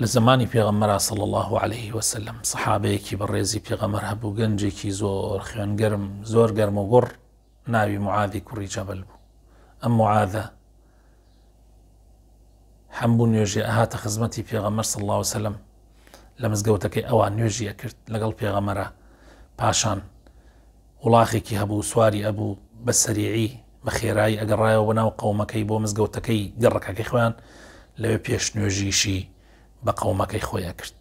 لزمانی پێغەمبەر صلی الله عليه وسلم سەحابەیەکی بەڕێزی پێغەمبەر هەبوو، گەنجێکی زۆر خوێنگەرم، زۆر گەرم و گوڕ، ناوی معاذی کوڕی جەبەل بوو. ئەم معاذە هەمبوو نوێژی ئەهاتە خزمەتی پێغەمبەر صلی الله عليه وسلم لە مزگەوتەکەی ئەوان نوێژی ئەکرد لەگەڵ پێغەمبەرە. پاشان وڵاخێکی هەبوو، سواری ئەبوو، بە سەریعی بە خێرایی ئەگەڕایەوە بەناو قەومەکەی بۆ مزگەوتەکەی گەڕەکەکەی خۆیان، لەوێ پێش نوێژیشی بە قەومەکەی خۆیان کرد.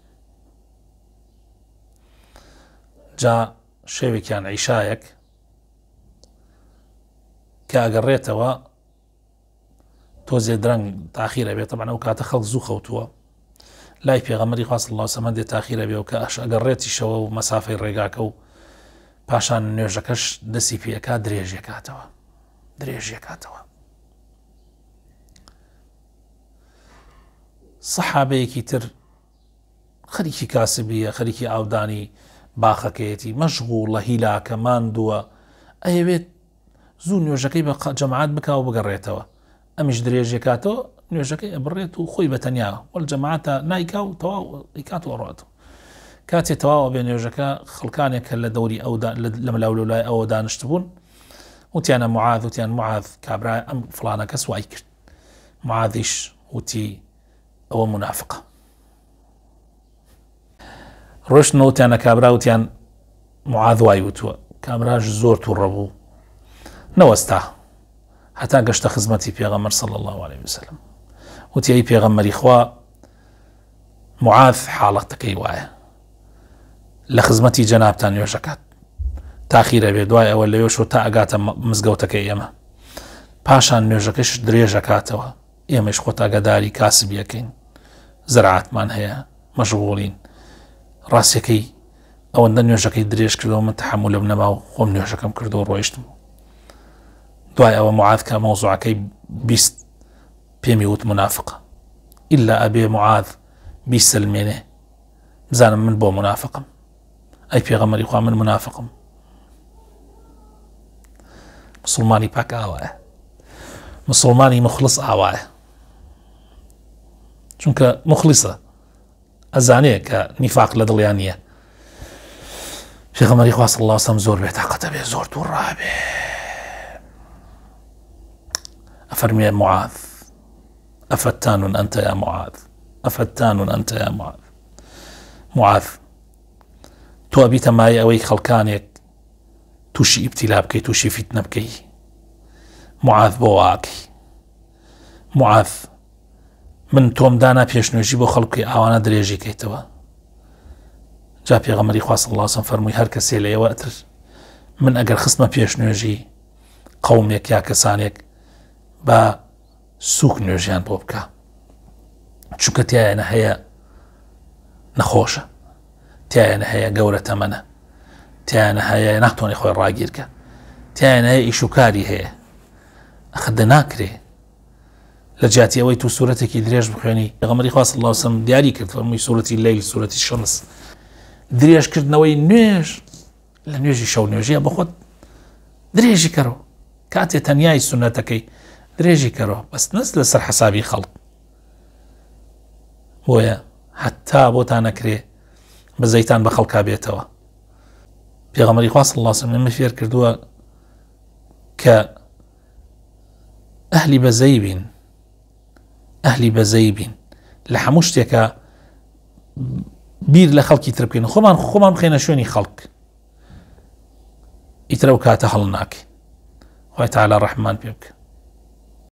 جا شەوێکیان عیشایەک کە ئەگەڕێتەوە تۆزێ درەنگ تاخیرە بێت، طبعاً ئەو کاتە خەڵک زوو خەوتووە، لای پێغەمبەری خوا صلی الله عليه وسلم دێ تاخیرە بێ و کە ئەگەڕێتیشەوە و مەسافەی ڕێگاکە و پاشان نوێژەکەش دەستی پێکا درێژیەکاتەوە. سەحابەیەکی تر خەریکی کاسبیە، خەریکی ئاودانی باخەکەیەتی، مەشغوڵە، هیلاکە، ماندووە، ئەیەوێت زوو نوێژەکەی بە جەماعەت بکا و بگەڕێتەوە. ئەمیش درێژیەکاتەوە، نوێژەکەی ئەبڕێت و خۆی بەتەنیا وەل جەماعەتە نایکا و تەواو ئیکاتەوە ڕاتەوە. کاتێ تەواوە بێ نوێژەکە، خەڵکانێک کە لە دەوری لە مەلاولای ئەوە دانیشت بوون، وتیانە معاذ، وتیان معاذ کابرای ئەم فڵانە کەس وای کرد. معاذیش وتی ئەوە منافقە. ڕۆشتنەوە وتیانە کابرا، وتیان معاذ وای وتووە. کابراش زۆر تووڕە بوو، نەوەستا هەتا گەشتە خزمەتی پێغەمبەر صلی الله عليه وسلم. وتی ئەی پێغەمبەری خوا، معاذ حاڵەتەکەی وایە، لە خزمەتی جەنابتان نوێژەکات، تاخیرە بێ، دوای ئەوە لەوێشەوە تا ئەگاتە مزگەوتەکەی ئێمە، پاشان نوێژەکەش درێژەکاتەوە، ئێمەش خۆت ئاگاداری کاسبیەکەین، زەرعاتمان هەیە، مەشغوڵین. ڕاستیەکەی ئەوەندە نوێژەکەی درێژ کردەوە، من تەحممولم نەما و خۆم نوێژەکەم کردەوە ڕۆیشتم. دوای ئەوە معاذ کە مەوزوعەکەی بیست پێمی وت منافقە، ئیلا ئەبێ معاذ بیسەلمێنێ بزانم من بۆ منافقم. ئەی پێغەمبەری خوا، من منافقم. مسلمانی پاک ئاوایە، مسلمانی مخلص ئاوایە، چونکە مخلیصە، ئەزانێ کە نیفاق لە دڵیان نییە. پێغەمبەری خوا صلی الله عليه وسلم زۆر بێتاقەتە بێ، زۆر تووڕا بێ. أفرمي معاذ أفتان أنت يا معاذ، أفتان أنت يا معاذ. معاذ تو أبيت معي أوي خلقانك توشي ابتلاء بكي، توشي فتنة بكي. معاذ بواكي، معاذ من توم دانا بيش نوجي بو خلقي أوانا دريجي كيتوا. جا پێغەمبەری خوا صلی الله عليه وسلم فرمووی هەر کەسێ لە ئێوەتر من ئەگەر خستمە پێش نوێژی قەومێک یا کەسانێک، با سوک نوێژیان بۆ بکە، چونکە تایانە هەیە نەخۆشە، تایانە هەیە گەورە تەمەنە، تایانە هەیە ناتوانێ خۆی ڕاگیرکە، تایانە هەیە ئیشوکاری هەیە، ئەخدە ناکرێ. لە جاتی ئەوەی تو سوورەتێکی درێژ بخوێنی، پێغەمبەری خوا صلی الله عليه وسلم دیاری کرد، فەرمووی سوورەتی لەیل، سوورەتی شەمس، درێژکردنەوەی نوێژ لە نوێژی شەو نوێژیە بە خۆت درێژی کەرەوە، کاتێ تەنیای سونەتەکەی درێژی کەرەوە، بەس نەست لەسەر حەسابی خەڵک. بۆیە حتا بۆتان نەکرێ بە زەیتان بە خەڵکا بێتەوە. پێغەمبەری خوا صلی الله عليه وسلم ئێمە فێر کردووە کە ئەهلی بەزەی بین، ئەهلی بەزەی بین، لە هەموو شتێکە بیر لە خەڵکی تر بکەین، خۆمان بخێنە شوێنی خەڵک، ئیترە و کاتە هەڵ ناکەین. خوای تەعالی ڕەحمان پێ بکە.